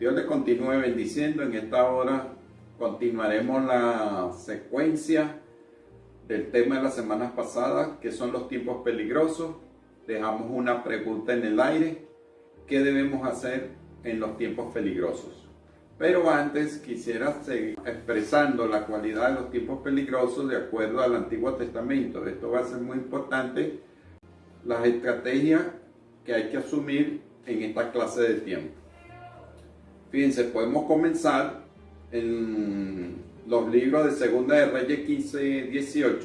Dios le continúe bendiciendo. En esta hora continuaremos la secuencia del tema de las semanas pasadas, que son los tiempos peligrosos. Dejamos una pregunta en el aire: ¿qué debemos hacer en los tiempos peligrosos? Pero antes quisiera seguir expresando la cualidad de los tiempos peligrosos de acuerdo al Antiguo Testamento. Esto va a ser muy importante, las estrategias que hay que asumir en esta clase de tiempo. Fíjense, podemos comenzar en los libros de Segunda de Reyes 15-18,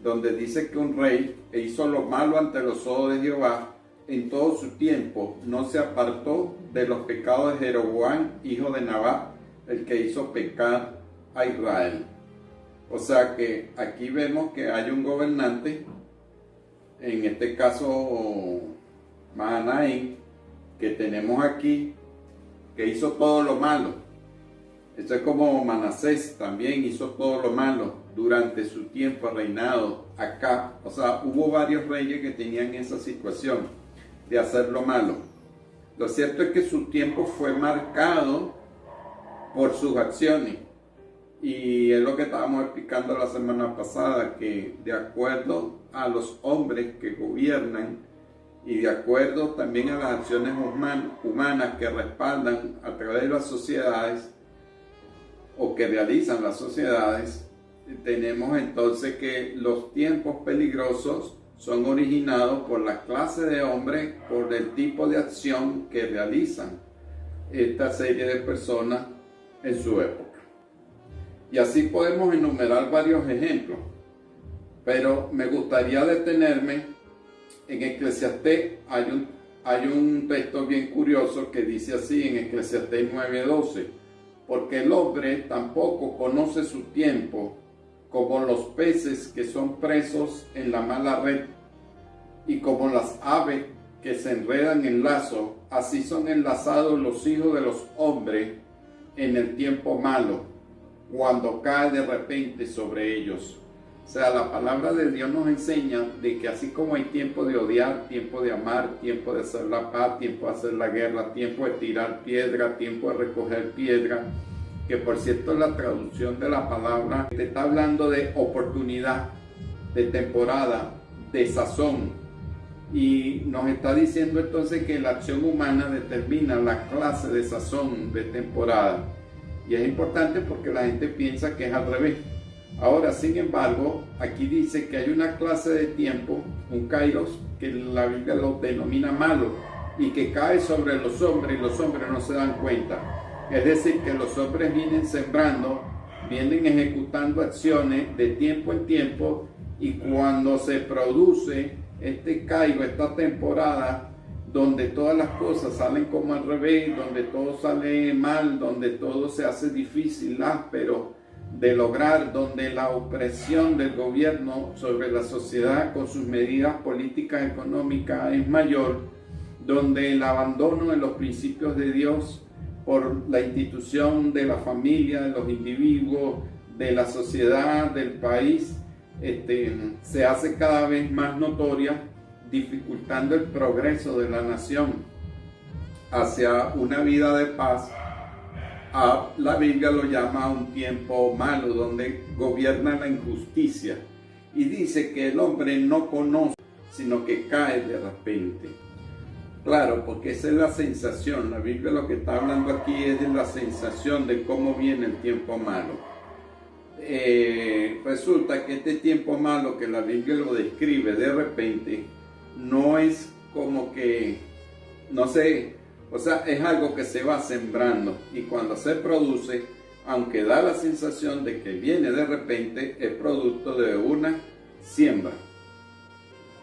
donde dice que un rey hizo lo malo ante los ojos de Jehová. En todo su tiempo no se apartó de los pecados de Jeroboam, hijo de Nabat, el que hizo pecar a Israel. O sea que aquí vemos que hay un gobernante, en este caso Mahanaim, que tenemos aquí, que hizo todo lo malo. Esto es como Manasés, también hizo todo lo malo durante su tiempo reinado acá. O sea, hubo varios reyes que tenían esa situación de hacer lo malo. Lo cierto es que su tiempo fue marcado por sus acciones, y es lo que estábamos explicando la semana pasada, que de acuerdo a los hombres que gobiernan y de acuerdo también a las acciones humanas que respaldan a través de las sociedades o que realizan las sociedades, tenemos entonces que los tiempos peligrosos son originados por la clase de hombres, por el tipo de acción que realizan esta serie de personas en su época. Y así podemos enumerar varios ejemplos, pero me gustaría detenerme en Eclesiastés. Hay un texto bien curioso que dice así en Eclesiastés 9:12: porque el hombre tampoco conoce su tiempo, como los peces que son presos en la mala red, y como las aves que se enredan en lazo, así son enlazados los hijos de los hombres en el tiempo malo, cuando cae de repente sobre ellos. O sea, la palabra de Dios nos enseña de que así como hay tiempo de odiar, tiempo de amar, tiempo de hacer la paz, tiempo de hacer la guerra, tiempo de tirar piedra, tiempo de recoger piedra, que por cierto la traducción de la palabra te está hablando de oportunidad, de temporada, de sazón, y nos está diciendo entonces que la acción humana determina la clase de sazón, de temporada. Y es importante porque la gente piensa que es al revés. Ahora, sin embargo, aquí dice que hay una clase de tiempo, un kairos, que la Biblia lo denomina malo, y que cae sobre los hombres y los hombres no se dan cuenta. Es decir, que los hombres vienen sembrando, vienen ejecutando acciones de tiempo en tiempo, y cuando se produce este kairos, esta temporada, donde todas las cosas salen como al revés, donde todo sale mal, donde todo se hace difícil, áspero de lograr, donde la opresión del gobierno sobre la sociedad con sus medidas políticas económicas es mayor, donde el abandono de los principios de Dios por la institución de la familia, de los individuos, de la sociedad, del país, se hace cada vez más notoria, dificultando el progreso de la nación hacia una vida de paz. La Biblia lo llama un tiempo malo, donde gobierna la injusticia, y dice que el hombre no conoce, sino que cae de repente. Claro, porque esa es la sensación. La Biblia lo que está hablando aquí es de la sensación de cómo viene el tiempo malo. Resulta que este tiempo malo que la Biblia lo describe de repente, no es como que, no sé, o sea, es algo que se va sembrando, y cuando se produce, aunque da la sensación de que viene de repente, es producto de una siembra.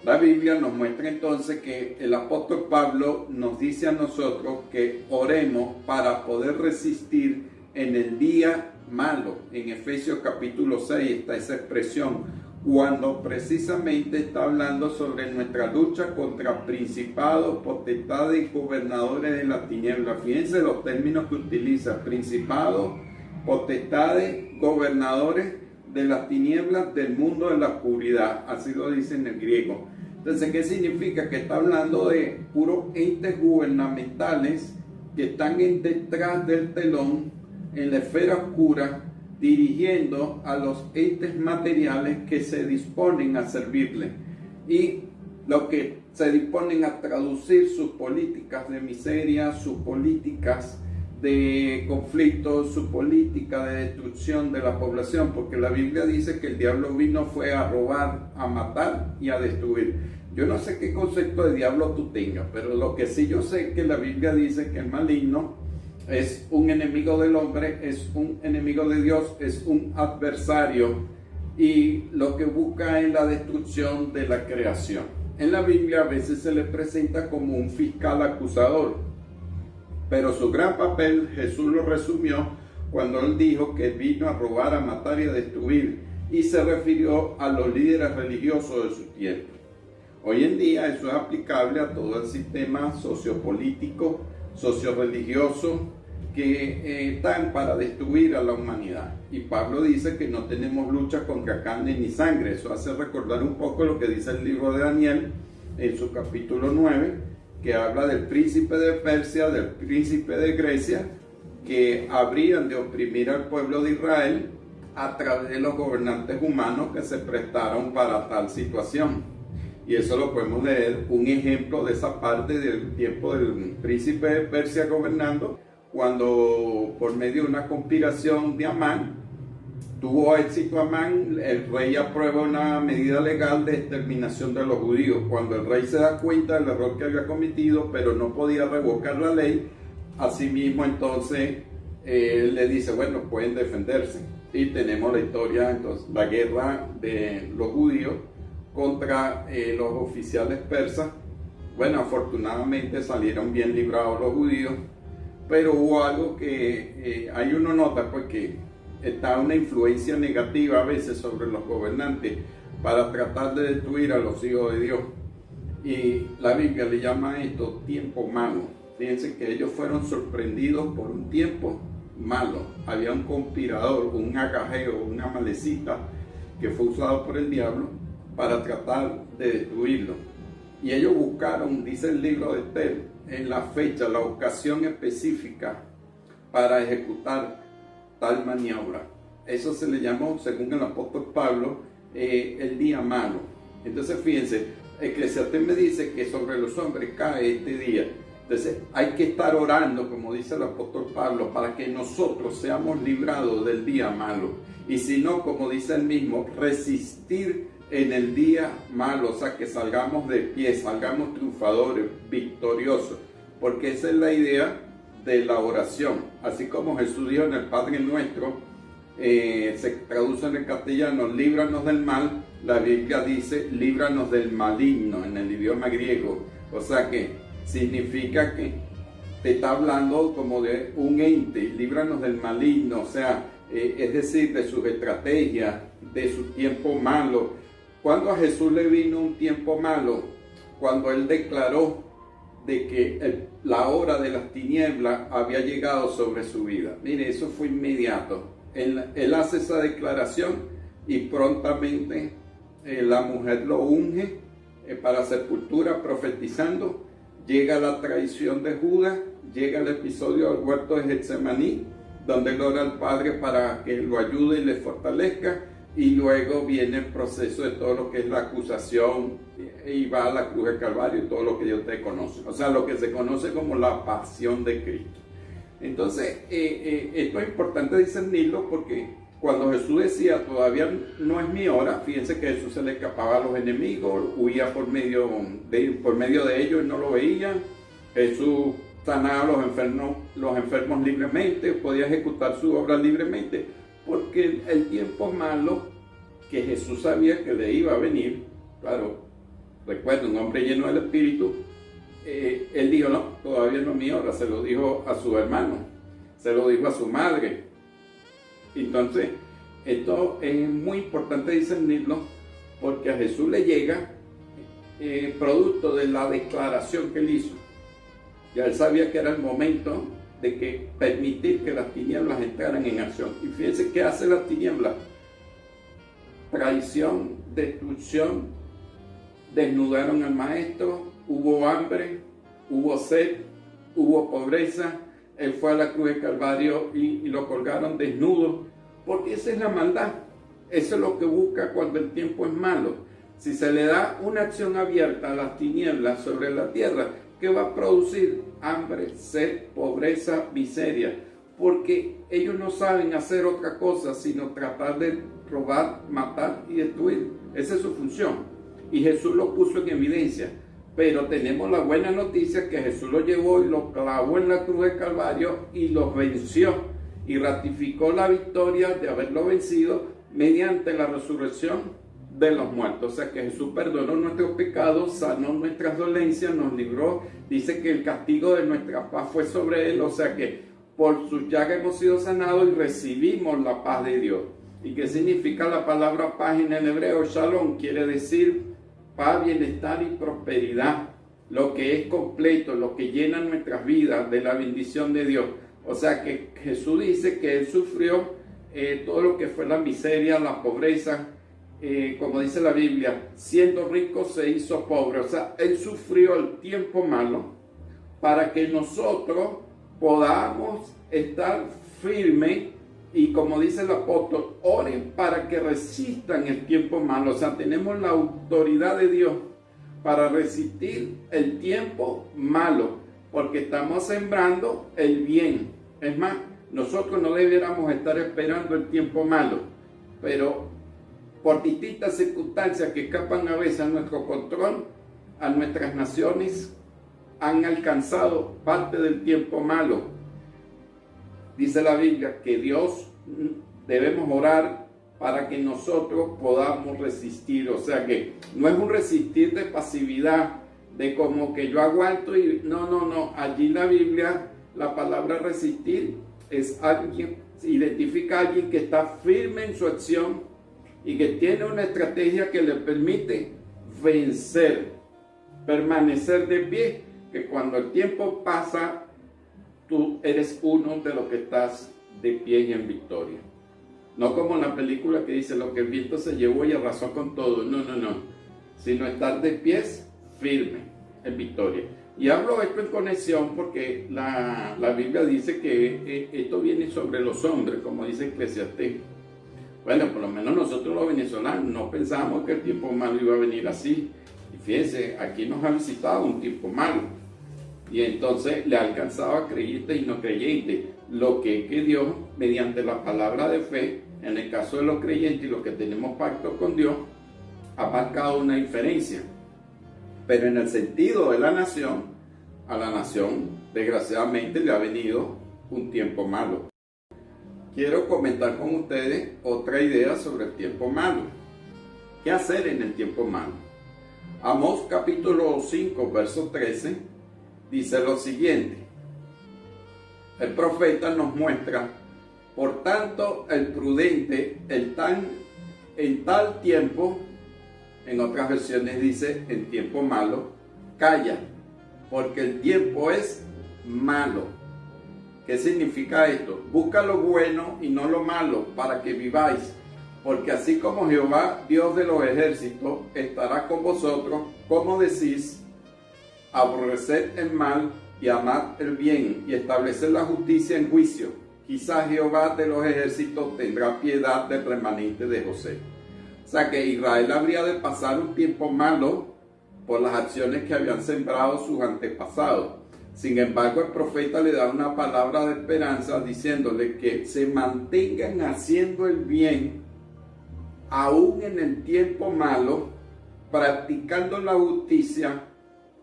La Biblia nos muestra entonces que el apóstol Pablo nos dice a nosotros que oremos para poder resistir en el día malo. En Efesios capítulo 6 está esa expresión, cuando precisamente está hablando sobre nuestra lucha contra principados, potestades y gobernadores de la tiniebla. Fíjense los términos que utiliza: principados, potestades, gobernadores de las tinieblas del mundo de la oscuridad, así lo dice en el griego. Entonces, ¿qué significa? Que está hablando de puros entes gubernamentales que están detrás del telón, en la esfera oscura, dirigiendo a los entes materiales que se disponen a servirle y los que se disponen a traducir sus políticas de miseria, sus políticas de conflicto, su política de destrucción de la población, porque la Biblia dice que el diablo vino fue a robar, a matar y a destruir. Yo no sé qué concepto de diablo tú tengas, pero lo que sí yo sé es que la Biblia dice que el maligno es un enemigo del hombre, es un enemigo de Dios, es un adversario y lo que busca es la destrucción de la creación. En la Biblia a veces se le presenta como un fiscal acusador, pero su gran papel Jesús lo resumió cuando él dijo que vino a robar, a matar y a destruir, y se refirió a los líderes religiosos de su tiempo. Hoy en día eso es aplicable a todo el sistema sociopolítico, socioreligioso que están para destruir a la humanidad. Y Pablo dice que no tenemos lucha contra carne ni sangre. Eso hace recordar un poco lo que dice el libro de Daniel en su capítulo 9, que habla del príncipe de Persia, del príncipe de Grecia, que habrían de oprimir al pueblo de Israel a través de los gobernantes humanos que se prestaron para tal situación. Y eso lo podemos leer, un ejemplo de esa parte del tiempo del príncipe de Persia gobernando, cuando por medio de una conspiración de Amán, tuvo éxito Amán, el rey aprueba una medida legal de exterminación de los judíos. Cuando el rey se da cuenta del error que había cometido, pero no podía revocar la ley, asimismo entonces le dice, bueno, pueden defenderse. Y tenemos la historia, entonces, la guerra de los judíos contra los oficiales persas. Bueno, afortunadamente salieron bien librados los judíos, pero hubo algo que ahí uno nota, pues, que está una influencia negativa a veces sobre los gobernantes para tratar de destruir a los hijos de Dios. Y la Biblia le llama esto tiempo malo. Fíjense que ellos fueron sorprendidos por un tiempo malo. Había un conspirador, un agajeo, una malecita que fue usado por el diablo para tratar de destruirlo. Y ellos buscaron, dice el libro de Esther, en la fecha, la ocasión específica para ejecutar tal maniobra. Eso se le llamó, según el apóstol Pablo, el día malo. Entonces fíjense, Eclesiastés me dice que sobre los hombres cae este día. Entonces hay que estar orando, como dice el apóstol Pablo, para que nosotros seamos librados del día malo. Y si no, como dice él mismo, resistir en el día malo, o sea, que salgamos de pie, salgamos triunfadores, victoriosos, porque esa es la idea de la oración. Así como Jesús dijo en el Padre Nuestro, se traduce en el castellano, líbranos del mal, la Biblia dice, líbranos del maligno, en el idioma griego. O sea que significa que te está hablando como de un ente, líbranos del maligno, o sea, es decir, de sus estrategias, de su tiempo malo. Cuando a Jesús le vino un tiempo malo, cuando él declaró de que la hora de las tinieblas había llegado sobre su vida. Mire, eso fue inmediato. Él hace esa declaración y prontamente la mujer lo unge para sepultura, profetizando. Llega la traición de Judas, llega el episodio del huerto de Getsemaní, donde él ora al Padre para que lo ayude y le fortalezca. Y luego viene el proceso de todo lo que es la acusación y va a la cruz del Calvario y todo lo que Dios te conoce. O sea, lo que se conoce como la pasión de Cristo. Entonces, esto es importante discernirlo porque cuando Jesús decía, todavía no es mi hora, fíjense que Jesús se le escapaba a los enemigos, huía por medio de ellos y no lo veían. Jesús sanaba a los enfermos libremente, podía ejecutar su obra libremente. Porque el tiempo malo que Jesús sabía que le iba a venir, claro, recuerda, un hombre lleno del Espíritu, él dijo, no, todavía no es mi hora, se lo dijo a su hermano, se lo dijo a su madre. Entonces, esto es muy importante discernirlo, porque a Jesús le llega producto de la declaración que él hizo. Ya él sabía que era el momento de que permitir que las tinieblas entraran en acción. Y fíjense qué hace las tinieblas: traición, destrucción, desnudaron al maestro, hubo hambre, hubo sed, hubo pobreza, Él fue a la cruz de Calvario y lo colgaron desnudo, porque esa es la maldad. Eso es lo que busca cuando el tiempo es malo. Si se le da una acción abierta a las tinieblas sobre la tierra, ¿qué va a producir? Hambre, sed, pobreza, miseria. Porque ellos no saben hacer otra cosa sino tratar de robar, matar y destruir. Esa es su función. Y Jesús lo puso en evidencia. Pero tenemos la buena noticia que Jesús lo llevó y lo clavó en la cruz de Calvario y los venció. Y ratificó la victoria de haberlo vencido mediante la resurrección de los muertos. O sea que Jesús perdonó nuestros pecados, sanó nuestras dolencias, nos libró. Dice que el castigo de nuestra paz fue sobre Él. O sea que por sus llagas hemos sido sanados y recibimos la paz de Dios. ¿Y qué significa la palabra paz en el hebreo? Shalom quiere decir paz, bienestar y prosperidad. Lo que es completo, lo que llena nuestras vidas de la bendición de Dios. O sea que Jesús dice que Él sufrió todo lo que fue la miseria, la pobreza, como dice la Biblia, siendo rico se hizo pobre. O sea, Él sufrió el tiempo malo para que nosotros podamos estar firmes y, como dice el apóstol, oren para que resistan el tiempo malo. O sea, tenemos la autoridad de Dios para resistir el tiempo malo, porque estamos sembrando el bien. Es más, nosotros no debiéramos estar esperando el tiempo malo, pero por distintas circunstancias que escapan a veces a nuestro control, a nuestras naciones han alcanzado parte del tiempo malo. Dice la Biblia que Dios debemos orar para que nosotros podamos resistir. O sea que no es un resistir de pasividad, de como que yo aguanto y no. Allí la Biblia, la palabra resistir es alguien, identifica a alguien que está firme en su acción y que tiene una estrategia que le permite vencer, permanecer de pie, que cuando el tiempo pasa, tú eres uno de los que estás de pie y en victoria. No como en la película que dice lo que el viento se llevó y arrasó con todo. No. Sino estar de pies firme en victoria. Y hablo esto en conexión porque la Biblia dice que esto viene sobre los hombres, como dice Eclesiastés. Bueno, por lo menos nosotros los venezolanos no pensábamos que el tiempo malo iba a venir así. Y fíjense, aquí nos ha visitado un tiempo malo. Y entonces le alcanzaba a creyentes y no creyentes. Lo que es que Dios, mediante la palabra de fe, en el caso de los creyentes y los que tenemos pacto con Dios, ha marcado una diferencia. Pero en el sentido de la nación, a la nación desgraciadamente le ha venido un tiempo malo. Quiero comentar con ustedes otra idea sobre el tiempo malo. ¿Qué hacer en el tiempo malo? Amós capítulo 5, verso 13, dice lo siguiente. El profeta nos muestra, por tanto, el prudente, en tal tiempo, en otras versiones dice, en tiempo malo, calla, porque el tiempo es malo. ¿Qué significa esto? Busca lo bueno y no lo malo, para que viváis, porque así como Jehová, Dios de los ejércitos, estará con vosotros, como decís, aborreced el mal y amad el bien, y estableced la justicia en juicio. Quizás Jehová de los ejércitos tendrá piedad del remanente de José. O sea que Israel habría de pasar un tiempo malo por las acciones que habían sembrado sus antepasados. Sin embargo, el profeta le da una palabra de esperanza diciéndole que se mantengan haciendo el bien, aún en el tiempo malo, practicando la justicia,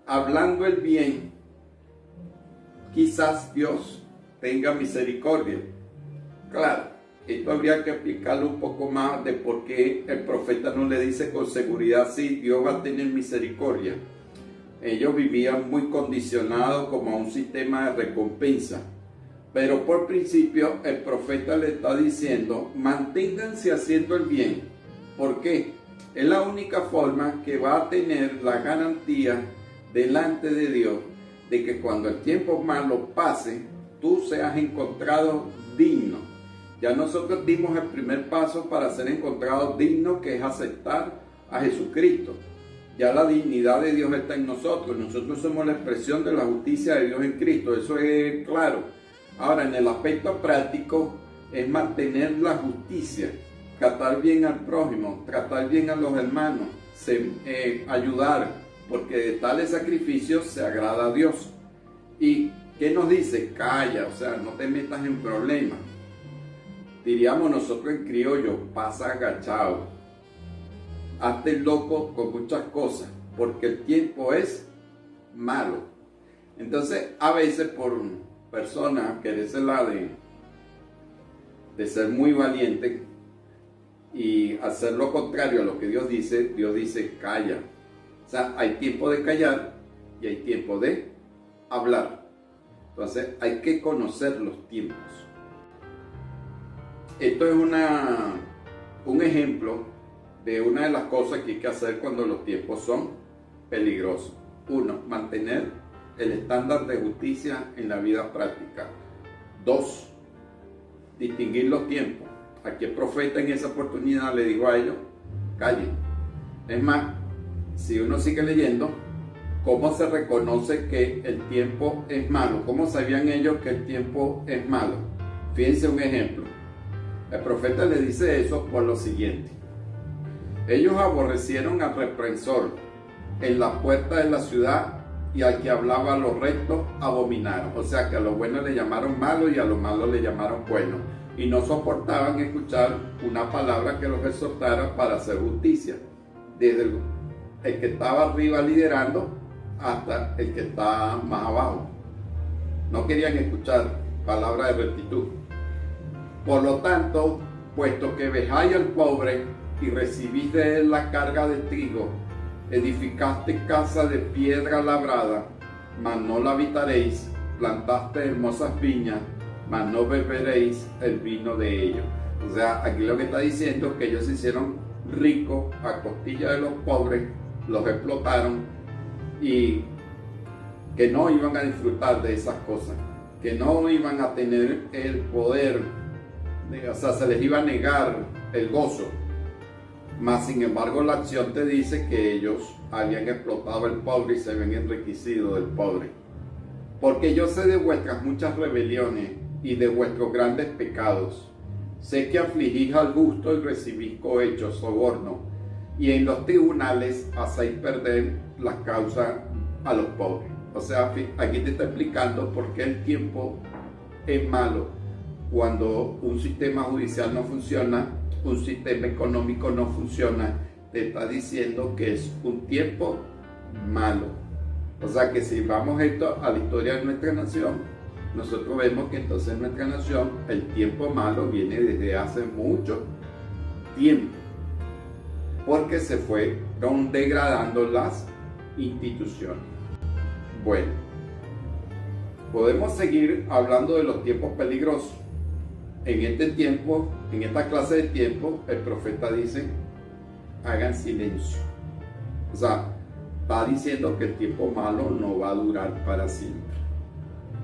hablando el bien. Quizás Dios tenga misericordia. Claro, esto habría que explicarlo un poco más de por qué el profeta no le dice con seguridad, sí, Dios va a tener misericordia. Ellos vivían muy condicionados como a un sistema de recompensa. Pero por principio el profeta le está diciendo, manténganse haciendo el bien. ¿Por qué? Es la única forma que va a tener la garantía delante de Dios de que cuando el tiempo malo pase, tú seas encontrado digno. Ya nosotros dimos el primer paso para ser encontrados dignos, que es aceptar a Jesucristo. Ya la dignidad de Dios está en nosotros. Nosotros somos la expresión de la justicia de Dios en Cristo. Eso es claro. Ahora, en el aspecto práctico, es mantener la justicia, tratar bien al prójimo, tratar bien a los hermanos, ayudar, porque de tales sacrificios se agrada a Dios. ¿Y qué nos dice? Calla, o sea, no te metas en problemas. Diríamos nosotros en criollo, pasa agachado. Hazte el loco con muchas cosas, porque el tiempo es malo. Entonces, a veces por personas querérsela de ser muy valiente y hacer lo contrario a lo que Dios dice calla. O sea, hay tiempo de callar y hay tiempo de hablar. Entonces, hay que conocer los tiempos. Esto es un ejemplo de una de las cosas que hay que hacer cuando los tiempos son peligrosos. 1. Mantener el estándar de justicia en la vida práctica. 2. Distinguir los tiempos. Aquí el profeta en esa oportunidad le dijo a ellos, callen. Es más, si uno sigue leyendo, ¿cómo se reconoce que el tiempo es malo? ¿Cómo sabían ellos que el tiempo es malo? Fíjense un ejemplo. El profeta le dice eso por lo siguiente. Ellos aborrecieron al reprensor en la puerta de la ciudad y al que hablaba a los rectos abominaron. O sea que a los buenos le llamaron malos y a los malos le llamaron buenos. Y no soportaban escuchar una palabra que los exhortara para hacer justicia. Desde el que estaba arriba liderando hasta el que está más abajo. No querían escuchar palabra de rectitud. Por lo tanto, puesto que vejáis al pobre y recibís de él la carga de trigo, edificaste casa de piedra labrada, mas no la habitaréis, plantaste hermosas viñas, mas no beberéis el vino de ellos. O sea, aquí lo que está diciendo es que ellos se hicieron ricos a costilla de los pobres, los explotaron y que no iban a disfrutar de esas cosas, que no iban a tener el poder, o sea, se les iba a negar el gozo. Mas sin embargo la acción te dice que ellos habían explotado al pobre y se habían enriquecido del pobre. Porque yo sé de vuestras muchas rebeliones y de vuestros grandes pecados. Sé que afligís al justo y recibís cohecho, soborno, y en los tribunales hacéis perder la causa a los pobres. O sea, aquí te está explicando por qué el tiempo es malo. Cuando un sistema judicial no funciona, un sistema económico no funciona, te está diciendo que es un tiempo malo. O sea que si vamos esto a la historia de nuestra nación, nosotros vemos que entonces en nuestra nación el tiempo malo viene desde hace mucho tiempo, porque se fueron degradando las instituciones. Bueno, podemos seguir hablando de los tiempos peligrosos. En este tiempo, en esta clase de tiempo, el profeta dice, hagan silencio. O sea, está diciendo que el tiempo malo no va a durar para siempre.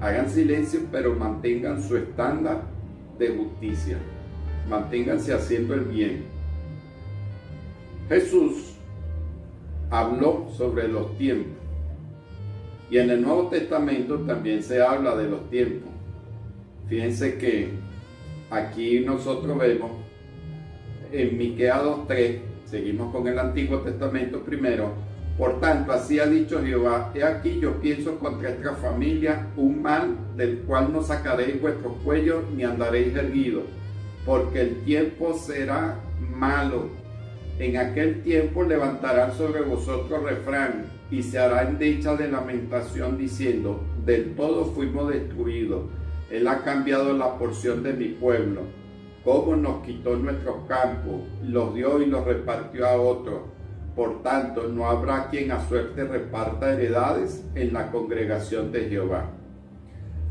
Hagan silencio, pero mantengan su estándar de justicia. Manténganse haciendo el bien. Jesús habló sobre los tiempos. Y en el Nuevo Testamento también se habla de los tiempos. Fíjense que aquí nosotros vemos en Miqueas 2:3, seguimos con el Antiguo Testamento primero. Por tanto, así ha dicho Jehová, he aquí yo pienso contra esta familia un mal del cual no sacaréis vuestros cuellos ni andaréis erguidos, porque el tiempo será malo. En aquel tiempo levantarán sobre vosotros refrán y se hará endecha de lamentación diciendo, del todo fuimos destruidos. Él ha cambiado la porción de mi pueblo. Cómo nos quitó nuestros campos, los dio y los repartió a otros. Por tanto, no habrá quien a suerte reparta heredades en la congregación de Jehová.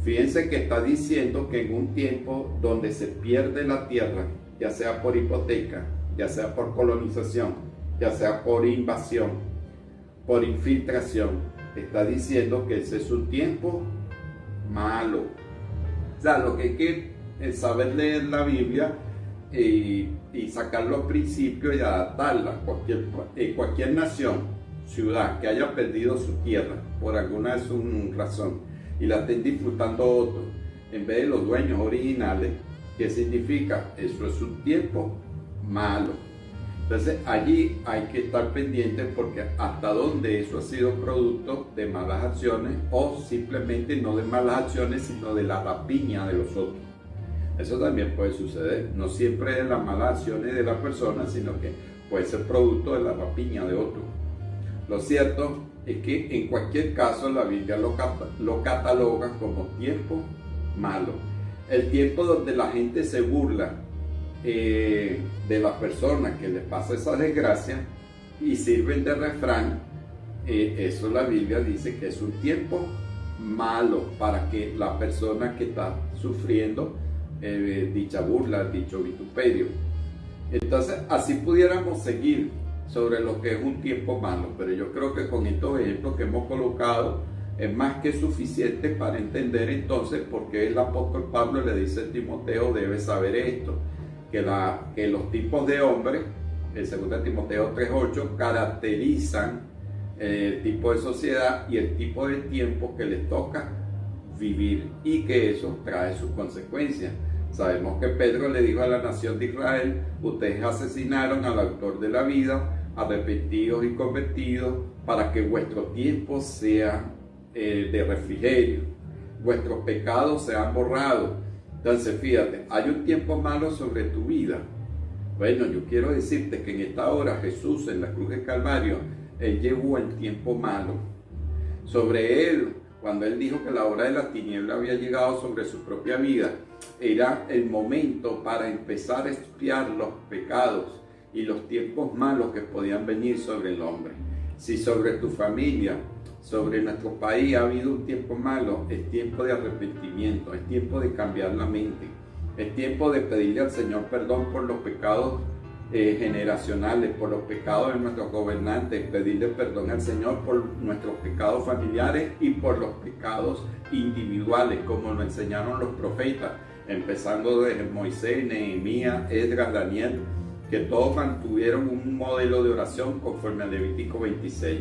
Fíjense que está diciendo que en un tiempo donde se pierde la tierra, ya sea por hipoteca, ya sea por colonización, ya sea por invasión, por infiltración, está diciendo que ese es un tiempo malo. O sea, lo que hay que es saber leer la Biblia y sacar los principios y adaptarla en cualquier nación. ciudad que haya perdido su tierra por alguna de sus razón y la estén disfrutando otros en vez de los dueños originales, ¿qué significa? Eso es un tiempo malo. Entonces allí hay que estar pendientes porque hasta dónde eso ha sido producto de malas acciones o simplemente no de malas acciones sino de la rapiña de los otros. Eso también puede suceder, no siempre de las malas acciones de la persona, sino que puede ser producto de la rapiña de otros. Lo cierto es que en cualquier caso la Biblia lo cataloga como tiempo malo. El tiempo donde la gente se burla de las personas que les pasa esa desgracia y sirven de refrán, eso la Biblia dice que es un tiempo malo para que la persona que está sufriendo dicha burla, dicho vituperio. Entonces así pudiéramos seguir sobre lo que es un tiempo malo, pero yo creo que con estos ejemplos que hemos colocado es más que suficiente para entender entonces por qué el apóstol Pablo le dice a Timoteo: debes saber esto, que los tipos de hombres, en 2 Timoteo 3:8, caracterizan el tipo de sociedad y el tipo de tiempo que les toca vivir y que eso trae sus consecuencias. Sabemos que Pedro le dijo a la nación de Israel: ustedes asesinaron al autor de la vida, arrepentidos y convertidos, para que vuestro tiempo sea de refrigerio, vuestros pecados sean borrados. Entonces fíjate, hay un tiempo malo sobre tu vida. Bueno, yo quiero decirte que en esta hora Jesús en la cruz de Calvario, Él llevó el tiempo malo sobre Él. Cuando Él dijo que la hora de la tiniebla había llegado sobre su propia vida, era el momento para empezar a expiar los pecados y los tiempos malos que podían venir sobre el hombre. Si sobre tu familia, sobre nuestro país ha habido un tiempo malo, es tiempo de arrepentimiento, es tiempo de cambiar la mente, es tiempo de pedirle al Señor perdón por los pecados generacionales, por los pecados de nuestros gobernantes, pedirle perdón al Señor por nuestros pecados familiares y por los pecados individuales, como lo enseñaron los profetas, empezando desde Moisés, Nehemías, Esdras, Daniel, que todos mantuvieron un modelo de oración conforme a Levítico 26.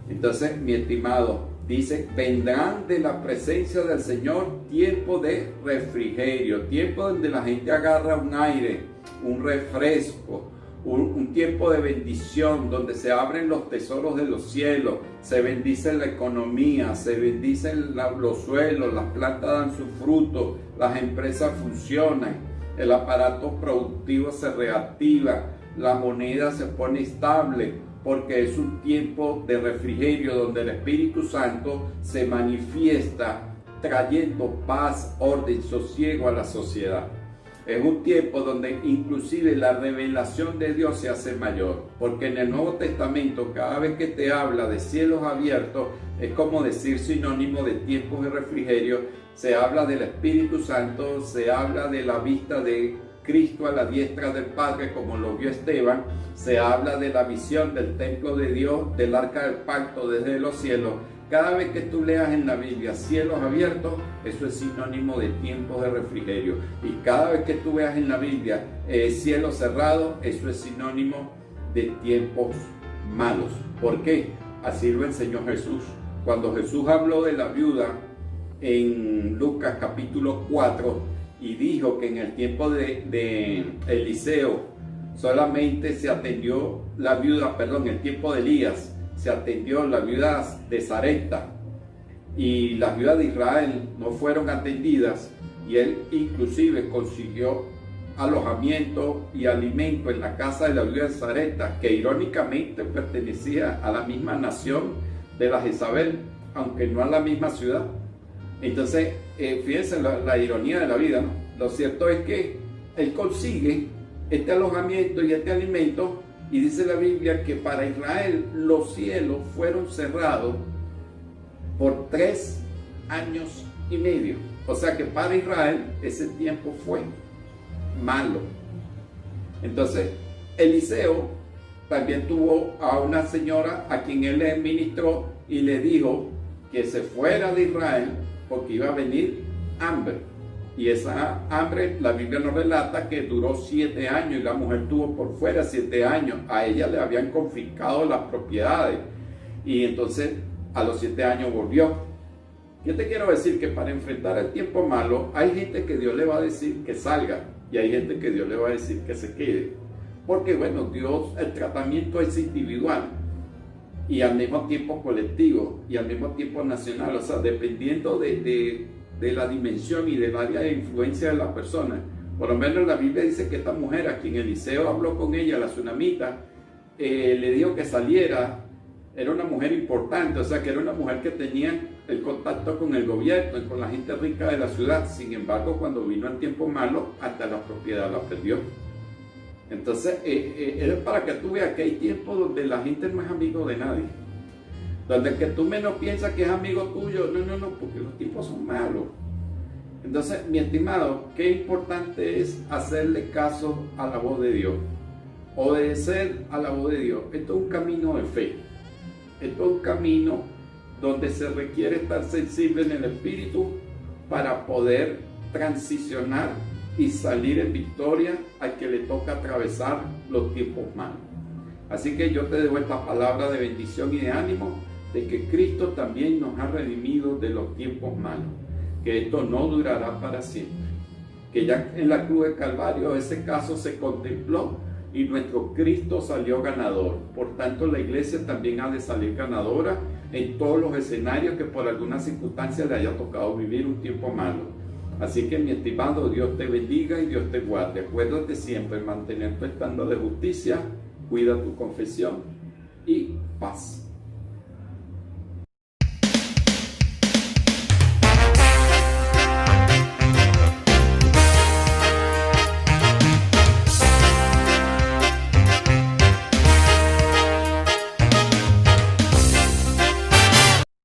Entonces, mi estimado, dice: vendrán de la presencia del Señor tiempo de refrigerio, tiempo donde la gente agarra un aire, un refresco, un tiempo de bendición, donde se abren los tesoros de los cielos, se bendice la economía, se bendicen los suelos, las plantas dan su fruto, las empresas funcionan, el aparato productivo se reactiva, la moneda se pone estable, porque es un tiempo de refrigerio donde el Espíritu Santo se manifiesta trayendo paz, orden, sosiego a la sociedad. Es un tiempo donde inclusive la revelación de Dios se hace mayor, porque en el Nuevo Testamento cada vez que te habla de cielos abiertos es como decir sinónimo de tiempos de refrigerio. Se habla del Espíritu Santo, se habla de la vista de Cristo a la diestra del Padre, como lo vio Esteban, se habla de la visión del templo de Dios, del arca del pacto desde los cielos. Cada vez que tú leas en la Biblia cielos abiertos, eso es sinónimo de tiempos de refrigerio. Y cada vez que tú veas en la Biblia cielos cerrados, eso es sinónimo de tiempos malos. ¿Por qué? Así lo enseñó Jesús. Cuando Jesús habló de la viuda en Lucas capítulo 4, y dijo que en el tiempo de Eliseo solamente se atendió la viuda, en el tiempo de Elías se atendió la viuda de Sarepta y las viudas de Israel no fueron atendidas, y él inclusive consiguió alojamiento y alimento en la casa de la viuda de Sarepta, que irónicamente pertenecía a la misma nación de la Jezabel, aunque no a la misma ciudad. Entonces, fíjense la ironía de la vida, ¿no? Lo cierto es que él consigue este alojamiento y este alimento, y dice la Biblia que para Israel los cielos fueron cerrados por 3 años y medio. O sea que para Israel ese tiempo fue malo. Entonces, Eliseo también tuvo a una señora a quien él le ministró y le dijo que se fuera de Israel porque iba a venir hambre. Y esa hambre, la Biblia nos relata que duró 7 años y la mujer tuvo por fuera 7 años. A ella le habían confiscado las propiedades. y entonces a los 7 años volvió. Yo te quiero decir que para enfrentar el tiempo malo hay gente que Dios le va a decir que salga y hay gente que Dios le va a decir que se quede. Porque bueno, Dios, el tratamiento es individual y al mismo tiempo colectivo y al mismo tiempo nacional. O sea, dependiendo de la dimensión y del área de influencia de la persona. Por lo menos la Biblia dice que esta mujer a quien Eliseo habló con ella, la tsunamita, le dijo que saliera. Era una mujer importante, o sea que era una mujer que tenía el contacto con el gobierno y con la gente rica de la ciudad. Sin embargo, cuando vino el tiempo malo, hasta la propiedad la perdió. Entonces, es para que tú veas que hay tiempos donde la gente no es amigo de nadie. Donde el que tú menos piensas que es amigo tuyo, no, porque los tiempos son malos. Entonces, mi estimado, qué importante es hacerle caso a la voz de Dios. Obedecer a la voz de Dios. Esto es un camino de fe. Esto es un camino donde se requiere estar sensible en el espíritu para poder transicionar y salir en victoria al que le toca atravesar los tiempos malos. Así que yo te dejo esta palabra de bendición y de ánimo de que Cristo también nos ha redimido de los tiempos malos, que esto no durará para siempre, que ya en la cruz de Calvario ese caso se contempló y nuestro Cristo salió ganador. Por tanto, la iglesia también ha de salir ganadora en todos los escenarios que por alguna circunstancia le haya tocado vivir un tiempo malo. Así que, mi estimado, Dios te bendiga y Dios te guarde. Acuérdate siempre mantener tu estándar de justicia, cuida tu confesión y paz.